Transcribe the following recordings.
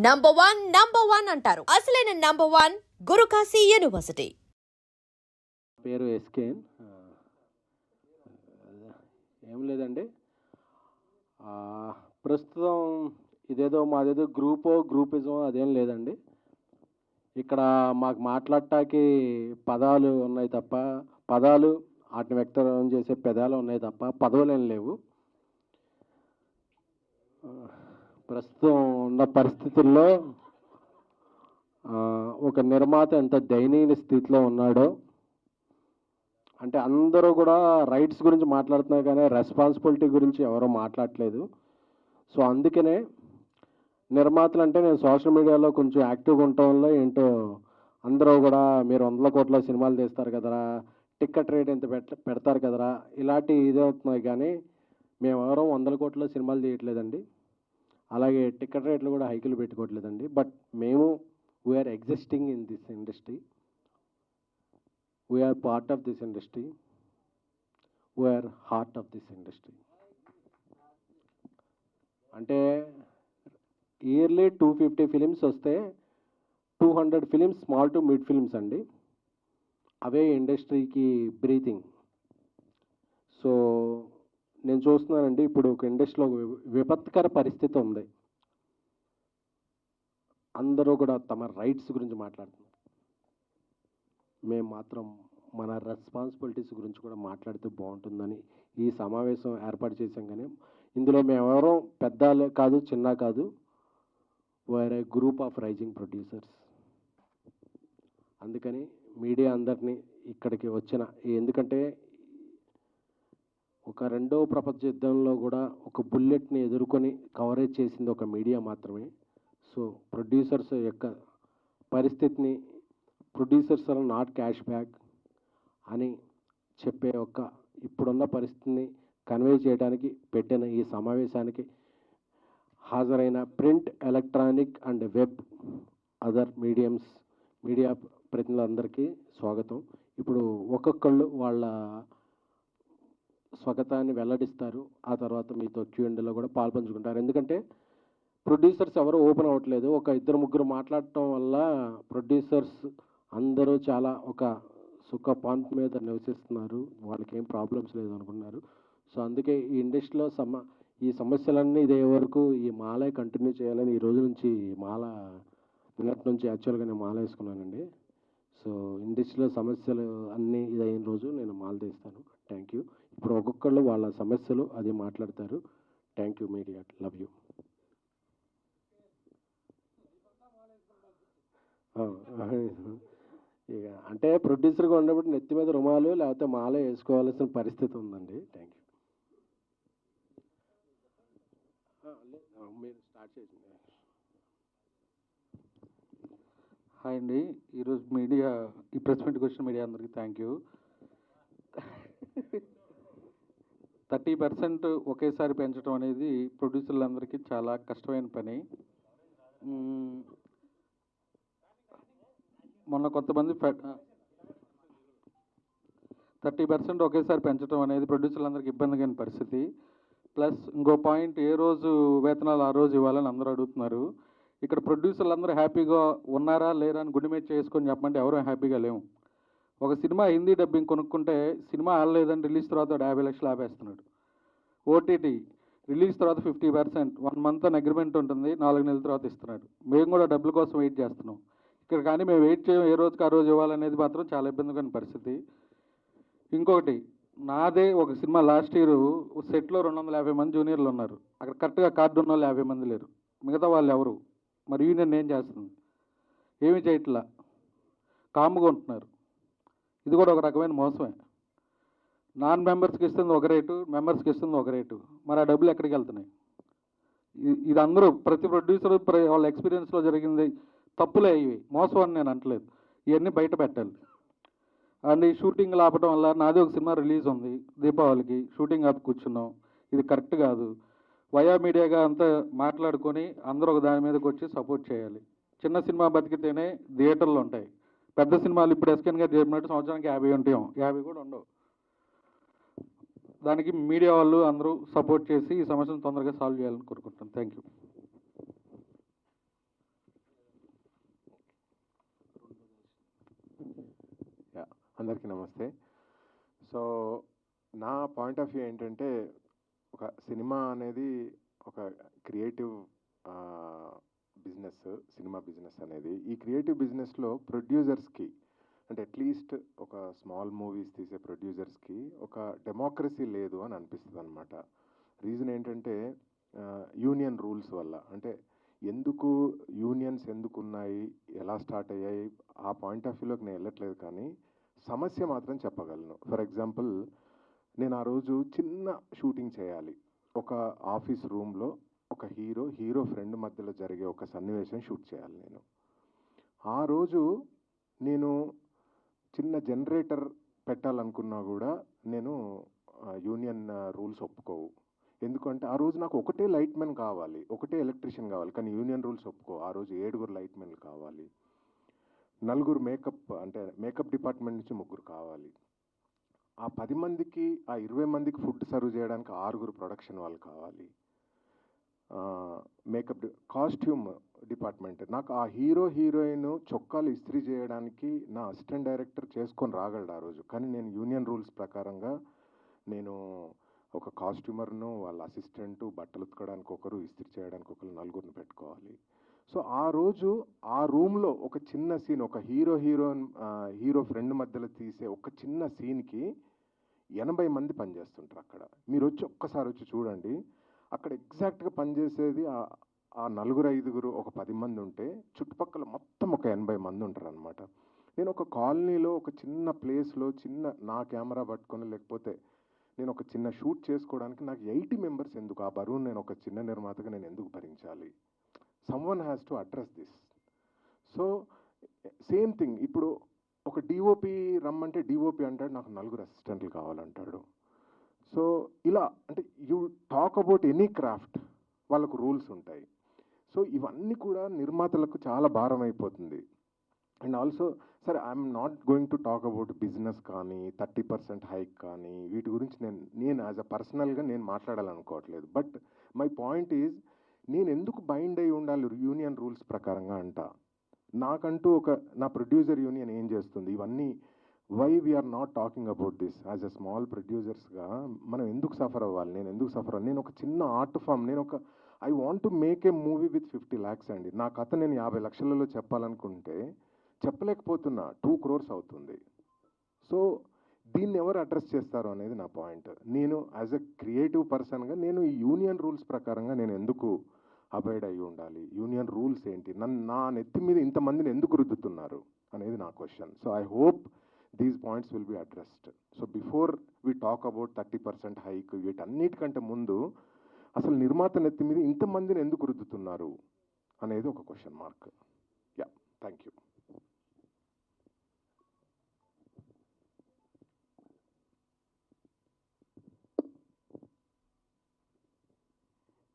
Number one అంటారు. అసలైన number one Guru Kashi university. పేరు ఎస్కేఎన్. ఏం లేదండి, ప్రస్తుతం ఇదేదో మాదేదో గ్రూపిజం అదేం లేదండి. ఇక్కడ మాకు మాట్లాడటానికి పదాలు ఉన్నాయి తప్ప, పదాలు వాటిని వ్యక్తం చేసే పెదాలు ఉన్నాయి తప్ప పదవులు ఏం లేవు. ప్రస్తుతం ఉన్న పరిస్థితుల్లో ఒక నిర్మాత ఎంత దయనీయ స్థితిలో ఉన్నాడో, అంటే అందరూ కూడా రైట్స్ గురించి మాట్లాడుతున్నారు కానీ రెస్పాన్సిబిలిటీ గురించి ఎవరో మాట్లాడట్లేదు. సో అందుకనే నిర్మాతలు అంటే నేను సోషల్ మీడియాలో కొంచెం యాక్టివ్గా ఉండటంలో ఏంటో అందరూ కూడా మీరు 100 కోట్ల సినిమాలు తీస్తారు కదరా, టికెట్ రేట్ ఎంత పెడతారు కదరా, ఇలాంటి ఇదే అవుతున్నాయి. కానీ మేము ఎవరో 100 కోట్ల సినిమాలు తీయట్లేదండి, అలాగే టికెట్ రేట్లు కూడా హైకులు పెట్టుకోవట్లేదండి. బట్ మేము we're existing in this industry, we're part of this industry, we're heart of this industry. అంటే ఇయర్లీ 250 ఫిలిమ్స్ వస్తే 200 films small to mid films అండి. అవే ఇండస్ట్రీకి బ్రీతింగ్. సో నేను చూస్తున్నానండి, ఇప్పుడు ఒక ఇండస్ట్రీలో విపత్కర పరిస్థితి ఉంది. అందరూ కూడా తమ రైట్స్ గురించి మాట్లాడుతున్నారు, మేము మాత్రం మన రెస్పాన్సిబిలిటీస్ గురించి కూడా మాట్లాడితే బాగుంటుందని ఈ సమావేశం ఏర్పాటు చేశాం. కానీ ఇందులో మేమెవరో పెద్ద కాదు చిన్న కాదు, వేరే గ్రూప్ ఆఫ్ రైజింగ్ ప్రొడ్యూసర్స్. అందుకని మీడియా అందరినీ ఇక్కడికి వచ్చిన, ఎందుకంటే ఒక రెండవ ప్రపంచ యుద్ధంలో కూడా ఒక బుల్లెట్ని ఎదుర్కొని కవరేజ్ చేసింది ఒక మీడియా మాత్రమే. సో ప్రొడ్యూసర్స్ యొక్క పరిస్థితిని, producers are not cash back అని చెప్పే ఒక ఇప్పుడున్న పరిస్థితిని కన్వే చేయడానికి పెట్టిన ఈ సమావేశానికి హాజరైన print, electronic and web other media ప్రతినిధులందరికీ స్వాగతం. ఇప్పుడు ఒక్కొక్కళ్ళు వాళ్ళ స్వాగతాన్ని వెల్లడిస్తారు, ఆ తర్వాత మీతో Q&Aలో కూడా పాల్పంచుకుంటారు. ఎందుకంటే ప్రొడ్యూసర్స్ ఎవరు ఓపెన్ అవ్వట్లేదు. ఒక 2-3 మాట్లాడటం వల్ల ప్రొడ్యూసర్స్ అందరూ చాలా ఒక సుఖ పాయింట్ మీద నివసిస్తున్నారు, వాళ్ళకి ఏం ప్రాబ్లమ్స్ లేదు అనుకున్నారు. సో అందుకే ఈ ఇండస్ట్రీలో ఈ సమస్యలన్నీ ఇదే వరకు ఈ మాలే కంటిన్యూ చేయాలని ఈ రోజు నుంచి మాల నిన్నటి నుంచి యాక్చువల్గా నేను మాల వేసుకున్నానండి. సో ఇండస్ట్రీలో సమస్యలు అన్నీ ఇదైన రోజు నేను మాల తీస్తాను. Thank you. ఇప్పుడు ఒక్కొక్కళ్ళు వాళ్ళ సమస్యలు అది మాట్లాడతారు. Thank you media, love you. ఇక అంటే ప్రొడ్యూసర్గా ఉన్నప్పుడు నెత్తి మీద రుమాలు లేకపోతే మాలే వేసుకోవాల్సిన పరిస్థితి ఉందండి. Thank you. మీరు స్టార్ట్ చేసింది. హాయ్ అండి, ఈరోజు మీడియా ఈ ప్రెస్ మీట్కి వచ్చిన మీడియా అందరికీ థ్యాంక్ యూ. 30% ఒకేసారి పెంచడం అనేది ప్రొడ్యూసర్లందరికీ చాలా కష్టమైన పని. మొన్న కొంతమంది 30% ఒకేసారి పెంచడం అనేది ప్రొడ్యూసర్లందరికీ ఇబ్బందిగా పరిస్థితి. ప్లస్ ఇంకో పాయింట్, ఏ రోజు వేతనాలు ఆ రోజు ఇవ్వాలని అందరూ అడుగుతున్నారు. ఇక్కడ ప్రొడ్యూసర్లు అందరూ హ్యాపీగా ఉన్నారా లేరా అని గుండె మీద చేసుకొని చెప్పమంటే ఎవరూ హ్యాపీగా లేవు. ఒక సినిమా హిందీ డబ్బింగ్ కొనుక్కుంటే సినిమా ఆడలేదని రిలీజ్ తర్వాత 50 లక్షలు ఆపేస్తున్నాడు. ఓటీటీ రిలీజ్ తర్వాత 50%, 1 month అని అగ్రిమెంట్ ఉంటుంది, 4 నెలల తర్వాత ఇస్తున్నాడు. మేము కూడా డబ్బుల కోసం వెయిట్ చేస్తున్నాం ఇక్కడ, కానీ మేము వెయిట్ చేయం, ఏ రోజుకి ఆ రోజు ఇవ్వాలనేది మాత్రం చాలా ఇబ్బందిగా పరిస్థితి. ఇంకొకటి, నాదే ఒక సినిమా లాస్ట్ ఇయర్ సెట్లో 250 మంది జూనియర్లు ఉన్నారు, అక్కడ కరెక్ట్గా కార్డు ఉన్న వాళ్ళు 50 మంది లేరు. మిగతా వాళ్ళు ఎవరు? మరి యూనియన్ ఏం చేస్తుంది? ఏమి చేయట్లా, కాముగా ఉంటున్నారు. ఇది కూడా ఒక రకమైన మోసమే. నాన్ మెంబర్స్కి ఇస్తుంది ఒక రేటు, మెంబర్స్కి ఇస్తుంది ఒక రేటు, మరి ఆ డబ్బులు ఎక్కడికి వెళ్తున్నాయి? ఇది అందరూ ప్రతి ప్రొడ్యూసర్ వాళ్ళ ఎక్స్పీరియన్స్లో జరిగింది తప్పులే, ఇవి మోసం అని నేను అంటలేదు, ఇవన్నీ బయట పెట్టాలి. అండ్ ఈ షూటింగ్లు ఆపటం వల్ల, నాది ఒక సినిమా రిలీజ్ ఉంది దీపావళికి, షూటింగ్ ఆపి కూర్చున్నాం, ఇది కరెక్ట్ కాదు. వయా మీడియాగా అంతా మాట్లాడుకొని అందరూ ఒక దాని మీదకి వచ్చి సపోర్ట్ చేయాలి. చిన్న సినిమా బతికితేనే థియేటర్లు ఉంటాయి. పెద్ద సినిమాలు ఇప్పుడు ఎస్కెన్ గారు చెప్పినట్టు సంవత్సరానికి 50 ఉంటాం, 50 కూడా ఉండవు. దానికి మీడియా వాళ్ళు అందరూ సపోర్ట్ చేసి ఈ సమస్యను తొందరగా సాల్వ్ చేయాలని కోరుకుంటాను. Thank you. అందరికీ నమస్తే. సో నా పాయింట్ ఆఫ్ వ్యూ ఏంటంటే, ఒక సినిమా అనేది ఒక క్రియేటివ్ బిజినెస్, సినిమా బిజినెస్ అనేది. ఈ క్రియేటివ్ బిజినెస్లో ప్రొడ్యూసర్స్కి, అంటే అట్లీస్ట్ ఒక స్మాల్ మూవీస్ తీసే ప్రొడ్యూసర్స్కి ఒక డెమోక్రసీ లేదు అని అనిపిస్తుంది అనమాట. రీజన్ ఏంటంటే యూనియన్ రూల్స్ వల్ల. అంటే ఎందుకు యూనియన్స్ ఎందుకు ఉన్నాయి, ఎలా స్టార్ట్ అయ్యాయి, ఆ పాయింట్ ఆఫ్ వ్యూలోకి నేను వెళ్ళట్లేదు, కానీ సమస్య మాత్రం చెప్పగలను. ఫర్ ఎగ్జాంపుల్, నేను ఆ రోజు చిన్న షూటింగ్ చేయాలి. ఒక ఆఫీస్ రూమ్లో ఒక హీరో ఫ్రెండ్ మధ్యలో జరిగే ఒక సన్నివేశం షూట్ చేయాలి. ఆ రోజు నేను చిన్న జనరేటర్ పెట్టాలనుకున్నా కూడా నేను యూనియన్ రూల్స్ ఒప్పుకోవు. ఎందుకంటే ఆ రోజు నాకు ఒకటే లైట్మెన్ కావాలి, ఒకటే ఎలక్ట్రీషియన్ కావాలి, కానీ యూనియన్ రూల్స్ ఒప్పుకో. ఆ రోజు 7 లైట్మెన్లు కావాలి, 4 మేకప్ డిపార్ట్మెంట్ నుంచి 3 కావాలి. ఆ 10 మందికి, ఆ 20 మందికి ఫుడ్ సర్వ్ చేయడానికి 6 ప్రొడక్షన్ వాళ్ళు కావాలి. కాస్ట్యూమ్ డిపార్ట్మెంట్, నాకు ఆ హీరోయిన్ చొక్కాలు ఇస్త్రీ చేయడానికి నా అసిస్టెంట్ డైరెక్టర్ చేసుకొని రాగలడు ఆ రోజు. కానీ నేను యూనియన్ రూల్స్ ప్రకారంగా నేను ఒక కాస్ట్యూమర్ను, వాళ్ళ అసిస్టెంటు, బట్టలు ఉతకడానికి ఒకరు, ఇస్త్రీ చేయడానికి ఒకరు, 4 పెట్టుకోవాలి. సో ఆ రోజు ఆ రూమ్లో ఒక చిన్న సీన్, ఒక హీరో ఫ్రెండ్ మధ్యలో తీసే ఒక చిన్న సీన్కి 80 మంది పనిచేస్తుంటారు అక్కడ. మీరు ఒక్కసారి వచ్చి చూడండి. అక్కడ ఎగ్జాక్ట్గా పనిచేసేది ఆ 4-5, ఒక 10 మంది ఉంటే, చుట్టుపక్కల మొత్తం ఒక 80 మంది ఉంటారు అనమాట. నేను ఒక కాలనీలో, ఒక చిన్న ప్లేస్లో, నా కెమెరా పట్టుకొని, లేకపోతే నేను ఒక చిన్న షూట్ చేసుకోవడానికి నాకు 80 మెంబర్స్ ఎందుకు? ఆ బరువు నేను ఒక చిన్న నిర్మాతగా నేను ఎందుకు భరించాలి? Someone has to address this. So same thing, ఇప్పుడు ఒక డిఓపి రమ్మంటే డిఓపి అంటాడు నాకు 4 అసిస్టెంట్లు కావాలంటాడు. సో ఇలా అంటే you talk about any craft, వాళ్ళకు రూల్స్ ఉంటాయి. సో ఇవన్నీ కూడా నిర్మాతలకు చాలా భారం అయిపోతుంది. అండ్ ఆల్సో సరే, I'm not going to talk about business కానీ 30% హైక్ కానీ వీటి గురించి నేను యాజ్ అ పర్సనల్గా నేను మాట్లాడాలనుకోవట్లేదు. బట్ మై పాయింట్ ఈజ్, నేను ఎందుకు బైండ్ అయి ఉండాలి యూనియన్ రూల్స్ ప్రకారంగా అంట. నాకంటూ నా ప్రొడ్యూసర్ యూనియన్ ఏం చేస్తుంది? ఇవన్నీ why we're not talking about this as a small ప్రొడ్యూసర్స్గా మనం ఎందుకు సఫర్ అవ్వాలి? నేను ఎందుకు సఫర్ అవ్వాలి? నేను ఒక చిన్న art form, I want to make a movie with 50 lakhs అండి. నా కథ నేను 50 లక్షలలో చెప్పాలనుకుంటే చెప్పలేకపోతున్నా, 2 crores అవుతుంది. సో దీన్ని ఎవరు అడ్రస్ చేస్తారు అనేది నా పాయింట్. నేను యాజ్ అ క్రియేటివ్ పర్సన్గా నేను ఈ యూనియన్ రూల్స్ ప్రకారంగా నేను ఎందుకు అబైడ్ అయ్యి ఉండాలి? యూనియన్ రూల్స్ ఏంటి? నా నెత్తి మీద ఇంతమందిని ఎందుకు రుద్దుతున్నారు అనేది నా question. So I hope these points will be addressed. So before we talk about 30% hike, వీటన్నిటికంటే ముందు అసలు నిర్మాత నెత్తి మీద ఇంతమందిని ఎందుకు రుద్దుతున్నారు అనేది ఒక question mark. Yeah, thank you.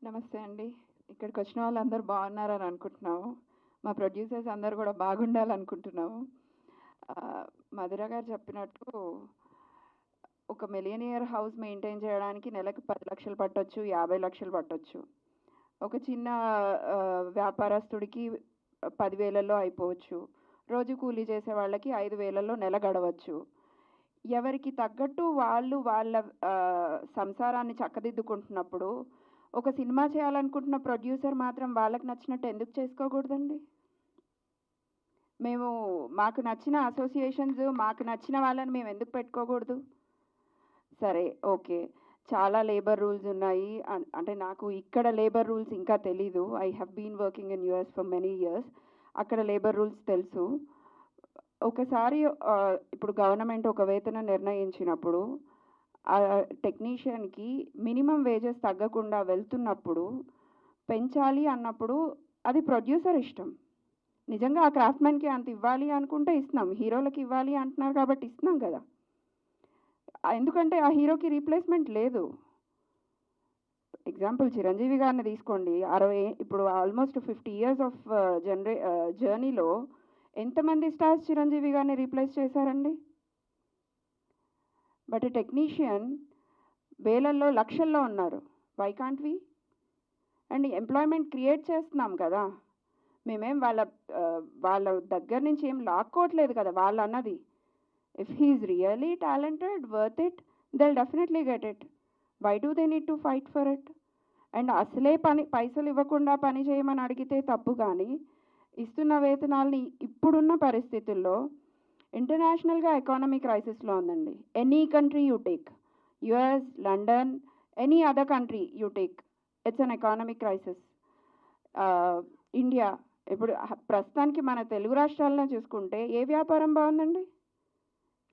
నమస్తే అండి. ఇక్కడికి వచ్చిన వాళ్ళందరూ బాగున్నారని అనుకుంటున్నాము. మా ప్రొడ్యూసర్స్ అందరూ కూడా బాగుండాలనుకుంటున్నాము. మధుర గారు చెప్పినట్టు ఒక మిలియనియర్ హౌస్ మెయింటైన్ చేయడానికి నెలకు 10 లక్షలు పట్టొచ్చు, 50 లక్షలు పట్టొచ్చు. ఒక చిన్న వ్యాపారస్తుడికి 10,000లో అయిపోవచ్చు. రోజు కూలీ చేసే వాళ్ళకి 5,000లో నెల గడవచ్చు. ఎవరికి తగ్గట్టు వాళ్ళు వాళ్ళ సంసారాన్ని చక్కదిద్దుకుంటున్నప్పుడు ఒక సినిమా చేయాలనుకుంటున్న ప్రొడ్యూసర్ మాత్రం వాళ్ళకి నచ్చినట్టు ఎందుకు చేసుకోకూడదండి? మాకు నచ్చిన అసోసియేషన్స్, మాకు నచ్చిన వాళ్ళని మేము ఎందుకు పెట్టుకోకూడదు? సరే, ఓకే, చాలా లేబర్ రూల్స్ ఉన్నాయి. అంటే నాకు ఇక్కడ లేబర్ రూల్స్ ఇంకా తెలీదు. I have been working in US for many years. అక్కడ లేబర్ రూల్స్ తెలుసు. ఒకసారి ఇప్పుడు గవర్నమెంట్ ఒక వేతనం నిర్ణయించినప్పుడు ఆ టెక్నీషియన్కి మినిమం వేజెస్ తగ్గకుండా వెళ్తున్నప్పుడు పెంచాలి అన్నప్పుడు అది ప్రొడ్యూసర్ ఇష్టం. నిజంగా ఆ క్రాఫ్ట్మెన్కి అంత ఇవ్వాలి అనుకుంటే ఇస్తున్నాం, హీరోలకి ఇవ్వాలి అంటున్నారు కాబట్టి ఇస్తున్నాం కదా. ఎందుకంటే ఆ హీరోకి రీప్లేస్మెంట్ లేదు. ఎగ్జాంపుల్ చిరంజీవి గారిని తీసుకోండి. ఇప్పుడు ఆల్మోస్ట్ 50 years ఆఫ్ జర్నీలో ఎంతమంది స్టార్స్ చిరంజీవి గారిని రీప్లేస్ చేశారండి? బట్ టెక్నీషియన్ వేలల్లో, లక్షల్లో ఉన్నారు. Why can't we? And employment create చేస్తున్నాం కదా. మేమేం వాళ్ళ దగ్గర నుంచి ఏం లాక్కోవట్లేదు కదా. వాళ్ళు అన్నది If he's really talented, worth it, they'll definitely get it. Why do they need to fight for it? And అసలే పైసలు ఇవ్వకుండా పని చేయమని అడిగితే తప్పు, కానీ ఇస్తున్న వేతనాల్ని ఇప్పుడున్న పరిస్థితుల్లో ఇంటర్నేషనల్గా ఎకానమీ క్రైసిస్లో ఉందండి. Any country you take, US, London, any other country you take, it's an economic crisis. India ఇప్పుడు ప్రస్తుతానికి మన తెలుగు రాష్ట్రాల్లో చూసుకుంటే ఏ వ్యాపారం బాగుందండి?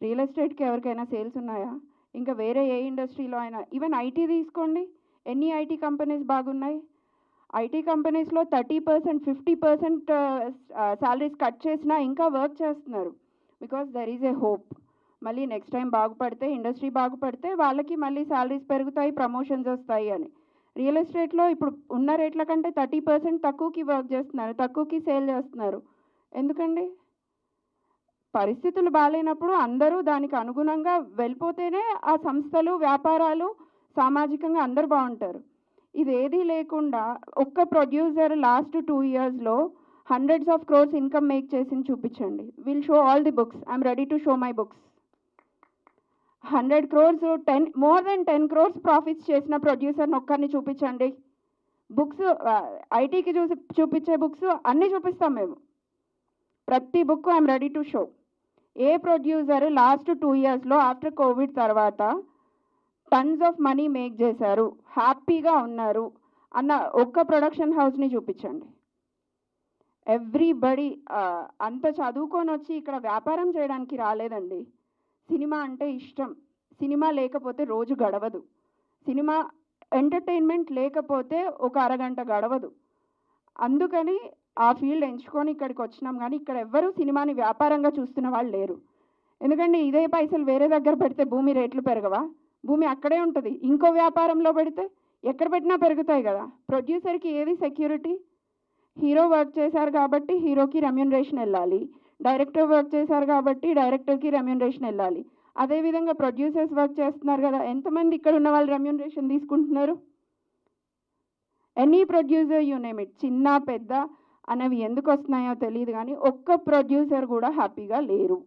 రియల్ ఎస్టేట్కి ఎవరికైనా సేల్స్ ఉన్నాయా? ఇంకా వేరే ఏ ఇండస్ట్రీలో అయినా, ఈవెన్ ఐటీ తీసుకోండి, ఎన్ని ఐటీ కంపెనీస్ బాగున్నాయి? ఐటీ కంపెనీస్లో 30%, 50% శాలరీస్ కట్ చేసినా ఇంకా వర్క్ చేస్తున్నారు. Because there is a hope. మళ్ళీ నెక్స్ట్ టైం బాగుపడితే, ఇండస్ట్రీ బాగుపడితే వాళ్ళకి మళ్ళీ శాలరీస్ పెరుగుతాయి, ప్రమోషన్స్ వస్తాయి అని. రియల్ ఎస్టేట్లో ఇప్పుడు ఉన్న రేట్ల కంటే 30% తక్కువకి వర్క్ చేస్తున్నారు, తక్కువకి సేల్ చేస్తున్నారు. ఎందుకండి? పరిస్థితులు బాగాలేనప్పుడు అందరూ దానికి అనుగుణంగా వెళ్ళిపోతేనే ఆ సంస్థలు, వ్యాపారాలు, సామాజికంగా అందరూ బాగుంటారు. ఇదేదీ లేకుండా ఒక్క ప్రొడ్యూసర్ లాస్ట్ 2 yearsలో hundreds of crores income make చేసింది చూపించండి. Will show all the books. I'm ready to show my books. 100 crores, more than 10 crores profits చేసిన ప్రొడ్యూసర్ని ఒక్కరిని చూపించండి. బుక్స్ ఐటీకి చూపించే బుక్స్ అన్నీ చూపిస్తాం మేము. ప్రతి book I'm ready to show. ఏ ప్రొడ్యూసర్ లాస్ట్ 2 yearsలో ఆఫ్టర్ కోవిడ్ తర్వాత టన్స్ ఆఫ్ మనీ మేక్ చేశారు, హ్యాపీగా ఉన్నారు అన్న ఒక్క ప్రొడక్షన్ హౌస్ని చూపించండి. ఎవ్రీబడి అంత చదువుకొని వచ్చి ఇక్కడ వ్యాపారం చేయడానికి రాలేదండి. సినిమా అంటే ఇష్టం. సినిమా లేకపోతే రోజు గడవదు. సినిమా ఎంటర్టైన్మెంట్ లేకపోతే ఒక అరగంట గడవదు. అందుకని ఆ ఫీల్డ్ ఎంచుకొని ఇక్కడికి వచ్చినాం. కానీ ఇక్కడ ఎవ్వరూ సినిమాని వ్యాపారంగా చూస్తున్న వాళ్ళు లేరు. ఎందుకంటే ఇదే పైసలు వేరే దగ్గర పెడితే భూమి రేట్లు పెరగవా? భూమి అక్కడే ఉంటుంది. ఇంకో వ్యాపారంలో పెడితే ఎక్కడ పెట్టినా పెరుగుతాయి కదా. ప్రొడ్యూసర్కి ఏది సెక్యూరిటీ? హీరో వర్క్ చేశారు కాబట్టి హీరోకి రెమ్యూనరేషన్ వెళ్ళాలి, డైరెక్టర్ వర్క్ చేశారు కాబట్టి డైరెక్టర్కి రెమ్యూనరేషన్ వెళ్ళాలి. అదేవిధంగా ప్రొడ్యూసర్స్ వర్క్ చేస్తున్నారు కదా, ఎంతమంది ఇక్కడ ఉన్న వాళ్ళు రెమ్యూనరేషన్ తీసుకుంటున్నారు? Any producer you name it, చిన్న పెద్ద అనేవి ఎందుకు వస్తున్నాయో తెలియదు, కానీ ఒక్క ప్రొడ్యూసర్ కూడా హ్యాపీగా లేరు.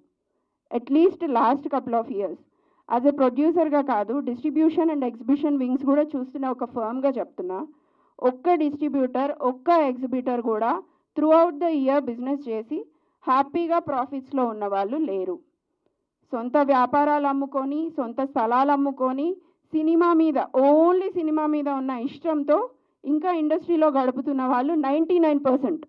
At least last couple of years. As a ప్రొడ్యూసర్గా కాదు, డిస్ట్రిబ్యూషన్ అండ్ ఎగ్జిబిషన్ వింగ్స్ కూడా చూస్తున్న ఒక ఫర్మ్గా చెప్తున్నా, ఒక్క డిస్ట్రిబ్యూటర్, ఒక్క ఎగ్జిబిటర్ కూడా through out the year business చేసి హ్యాపీగా ప్రాఫిట్స్లో ఉన్న వాళ్ళు లేరు. సొంత వ్యాపారాలు అమ్ముకొని, సొంత స్థలాలు అమ్ముకొని, సినిమా మీద, ఓన్లీ సినిమా మీద ఉన్న ఇష్టంతో ఇంకా ఇండస్ట్రీలో గడుపుతున్న వాళ్ళు 99%.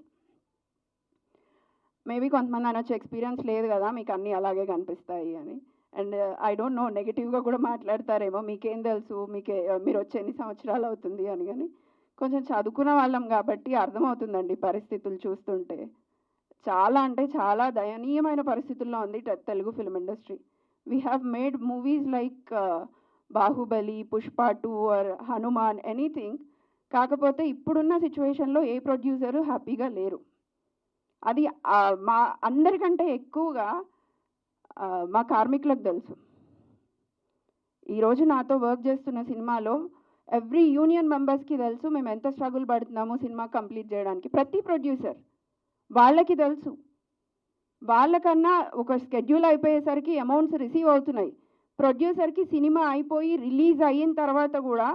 మేబీ కొంతమంది అనొచ్చు ఎక్స్పీరియన్స్ లేదు కదా మీకు అన్నీ అలాగే కనిపిస్తాయి అని. అండ్ ఐ డోంట్ నో, నెగిటివ్గా కూడా మాట్లాడతారేమో, మీకేం తెలుసు, మీరు వచ్చే ఎన్ని సంవత్సరాలు అవుతుంది అని. కానీ కొంచెం చదువుకున్న వాళ్ళం కాబట్టి అర్థమవుతుందండి పరిస్థితులు చూస్తుంటే. చాలా అంటే చాలా దయనీయమైన పరిస్థితుల్లో ఉంది Telugu film industry. We have made movies like Baahubali, Pushpa 2 or Hanuman, anything. కాకపోతే ఇప్పుడున్న సిచ్యువేషన్లో ఏ ప్రొడ్యూసరు హ్యాపీగా లేరు. అది మా అందరికంటే ఎక్కువగా మా కార్మికులకు తెలుసు. ఈరోజు నాతో వర్క్ చేస్తున్న సినిమాలో ఎవ్రీ యూనియన్ మెంబర్స్కి తెలుసు మేము ఎంత స్ట్రగుల్ పడుతున్నామో సినిమా కంప్లీట్ చేయడానికి. ప్రతి ప్రొడ్యూసర్ వాళ్ళకి తెలుసు. వాళ్ళకన్నా ఒక స్కెడ్యూల్ అయిపోయేసరికి అమౌంట్స్ రిసీవ్ అవుతున్నాయి. ప్రొడ్యూసర్కి సినిమా అయిపోయి రిలీజ్ అయిన తర్వాత కూడా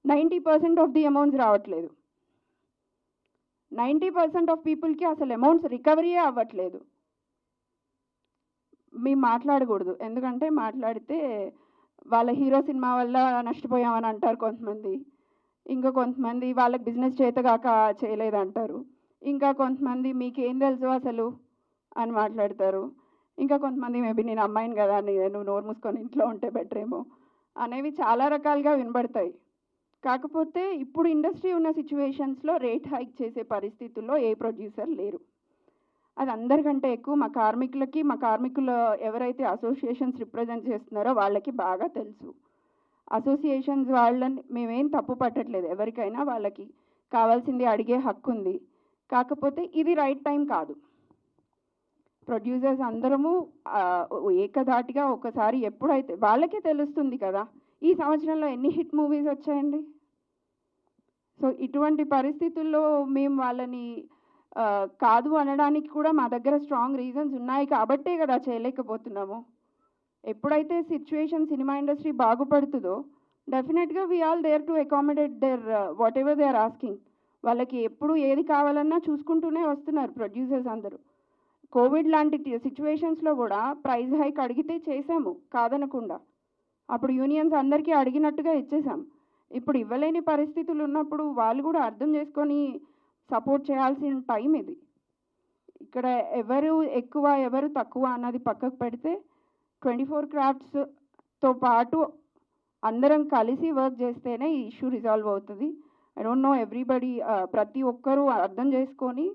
90% ఆఫ్ ది అమౌంట్స్ రావట్లేదు. 90% ఆఫ్ పీపుల్కి అసలు అమౌంట్స్ రికవరీయే అవ్వట్లేదు. మేము మాట్లాడకూడదు, ఎందుకంటే మాట్లాడితే వాళ్ళ హీరో సినిమా వల్ల నష్టపోయామని అంటారు కొంతమంది. ఇంకా కొంతమంది వాళ్ళకి బిజినెస్ చేతగాక చేయలేదంటారు. ఇంకా కొంతమంది మీకేం తెలుసు అసలు అని మాట్లాడతారు. ఇంకా కొంతమంది మేబీ నేను అమ్మాయిని కదా, నేను నోరు మూసుకొని ఇంట్లో ఉంటే బెటర్ ఏమో అనేవి చాలా రకాలుగా వినబడతాయి. కాకపోతే ఇప్పుడు ఇండస్ట్రీ ఉన్న సిచ్యువేషన్స్లో రేట్ హైక్ చేసే పరిస్థితుల్లో ఏ ప్రొడ్యూసర్ లేరు. అది అందరికంటే ఎక్కువ మా కార్మికులు ఎవరైతే అసోసియేషన్స్ రిప్రజెంట్ చేస్తున్నారో వాళ్ళకి బాగా తెలుసు. అసోసియేషన్స్ వాళ్ళని మేమేం తప్పు పట్టట్లేదు, ఎవరికైనా వాళ్ళకి కావాల్సింది అడిగే హక్కు ఉంది. కాకపోతే ఇది రైట్ టైం కాదు. ప్రొడ్యూసర్స్ అందరము ఏకధాటిగా ఒకసారి ఎప్పుడైతే వాళ్ళకే తెలుస్తుంది కదా, ఈ సంవత్సరంలో ఎన్ని హిట్ మూవీస్ వచ్చాయండి. సో ఇటువంటి పరిస్థితుల్లో మేము వాళ్ళని కాదు అనడానికి కూడా మా దగ్గర స్ట్రాంగ్ రీజన్స్ ఉన్నాయి కాబట్టే కదా చేయలేకపోతున్నాము. ఎప్పుడైతే సిచ్యువేషన్ సినిమా ఇండస్ట్రీ బాగుపడుతుందో డెఫినెట్గా we all there to accommodate there whatever they are asking. వాళ్ళకి ఎప్పుడు ఏది కావాలన్నా చూసుకుంటూనే వస్తున్నారు ప్రొడ్యూసర్స్ అందరూ. కోవిడ్ లాంటి సిచ్యువేషన్స్లో కూడా ప్రైస్ హైక్ అడిగితే చేసాము కాదనకుండా. అప్పుడు యూనియన్స్ అందరికీ అడిగినట్టుగా ఇచ్చేసాం. ఇప్పుడు ఇవ్వలేని పరిస్థితులు ఉన్నప్పుడు వాళ్ళు కూడా అర్థం చేసుకొని సపోర్ట్ చేయాల్సిన టైం ఇది. ఇక్కడ ఎవరు ఎక్కువ ఎవరు తక్కువ అన్నది పక్కకు పెడితే 24 క్రాఫ్ట్స్తో పాటు అందరం కలిసి వర్క్ చేస్తేనే ఈ ఇష్యూ రిజాల్వ్ అవుతుంది. ఐ డోంట్ నో ఎవ్రీబడి, ప్రతి ఒక్కరూ అర్థం చేసుకొని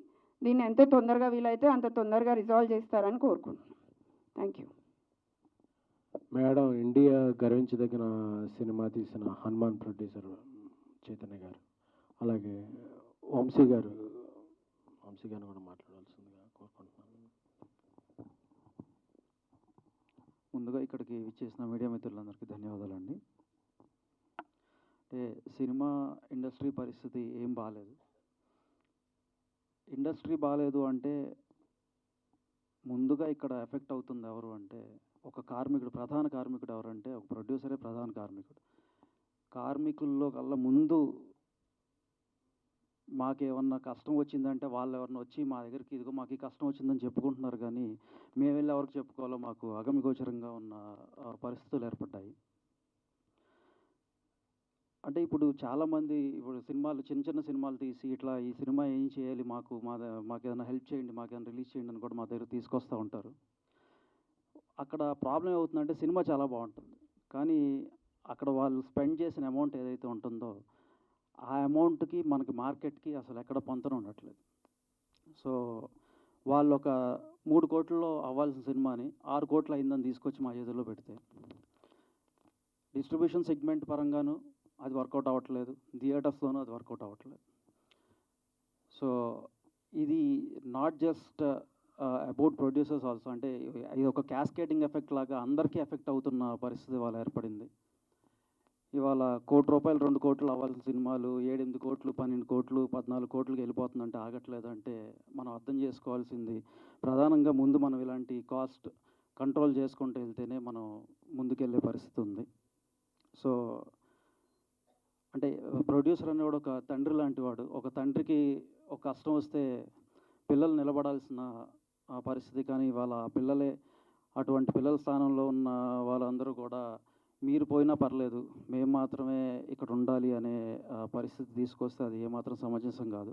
దీన్ని ఎంత తొందరగా వీలైతే అంత తొందరగా రిజాల్వ్ చేస్తారని కోరుకుంటున్నాను. Thank you. మేడం, ఇండియా గర్వించదగిన సినిమా తీసిన హనుమాన్ ప్రొడ్యూసర్ చైతన్య గారు, అలాగే వంశీ గారిని కూడా మాట్లాడాల్సిందిగా కోరుకుంటున్నాను. ముందుగా ఇక్కడికి విచ్చేసిన మీడియా మిత్రులందరికీ ధన్యవాదాలండి. అంటే సినిమా ఇండస్ట్రీ పరిస్థితి ఏం బాగాలేదు. ఇండస్ట్రీ బాగాలేదు అంటే ముందుగా ఇక్కడ ఎఫెక్ట్ అవుతుంది ఎవరు అంటే ఒక కార్మికుడు. ప్రధాన కార్మికుడు ఎవరంటే ఒక ప్రొడ్యూసరే ప్రధాన కార్మికుడు. కార్మికుల్లో కల్లా ముందు మాకేమన్నా కష్టం వచ్చిందంటే వాళ్ళు ఎవరన్నా వచ్చి మా దగ్గరికి ఇదిగో మాకు ఈ కష్టం వచ్చిందని చెప్పుకుంటున్నారు, కానీ మేము వెళ్ళి ఎవరికి చెప్పుకోవాలో మాకు అగమ్యగోచరంగా ఉన్న పరిస్థితులు ఏర్పడ్డాయి. అంటే ఇప్పుడు చాలామంది ఇప్పుడు సినిమాలు చిన్న చిన్న సినిమాలు తీసి ఇట్లా ఈ సినిమా ఏం చేయాలి, మాకు ఏదైనా హెల్ప్ చేయండి, మాకు ఏదైనా రిలీజ్ చేయండి అని కూడా మా దగ్గర తీసుకొస్తూ ఉంటారు. అక్కడ ప్రాబ్లం ఏమవుతుందంటే సినిమా చాలా బాగుంటుంది, కానీ అక్కడ వాళ్ళు స్పెండ్ చేసిన అమౌంట్ ఏదైతే ఉంటుందో ఆ అమౌంట్కి మనకి మార్కెట్కి అసలు ఎక్కడ పొంతన ఉండట్లేదు. సో వాళ్ళు ఒక 3 కోట్లలో అవ్వాల్సిన సినిమాని 6 కోట్లు అయిందని తీసుకొచ్చి మా చేతుల్లో పెడితే డిస్ట్రిబ్యూషన్ సెగ్మెంట్ పరంగాను అది వర్కౌట్ అవ్వట్లేదు, థియేటర్స్లోనూ అది వర్కౌట్ అవ్వట్లేదు. సో ఇది not just about producers also, అంటే ఇది ఒక క్యాస్కేడింగ్ ఎఫెక్ట్ లాగా అందరికీ ఎఫెక్ట్ అవుతున్న పరిస్థితి ఇవాళ ఏర్పడింది. ఇవాళ 1 కోటి రూపాయలు 2 కోట్లు అవ్వాల్సిన సినిమాలు 7, 8 కోట్లు 12 కోట్లు 14 కోట్లకి వెళ్ళిపోతుందంటే ఆగట్లేదంటే మనం అర్థం చేసుకోవాల్సింది ప్రధానంగా ముందు మనం ఇలాంటి కాస్ట్ కంట్రోల్ చేసుకుంటూ వెళ్తేనే మనం ముందుకెళ్ళే పరిస్థితి ఉంది. సో అంటే ప్రొడ్యూసర్ అనేవాడు ఒక తండ్రి లాంటి వాడు. ఒక తండ్రికి ఒక కష్టం వస్తే పిల్లలు నిలబడాల్సిన పరిస్థితి, కానీ వాళ్ళ పిల్లలే అటువంటి పిల్లల స్థానంలో ఉన్న వాళ్ళందరూ కూడా మీరు పోయినా పర్లేదు మేము మాత్రమే ఇక్కడ ఉండాలి అనే పరిస్థితి తీసుకొస్తే అది ఏమాత్రం సమంజసం కాదు.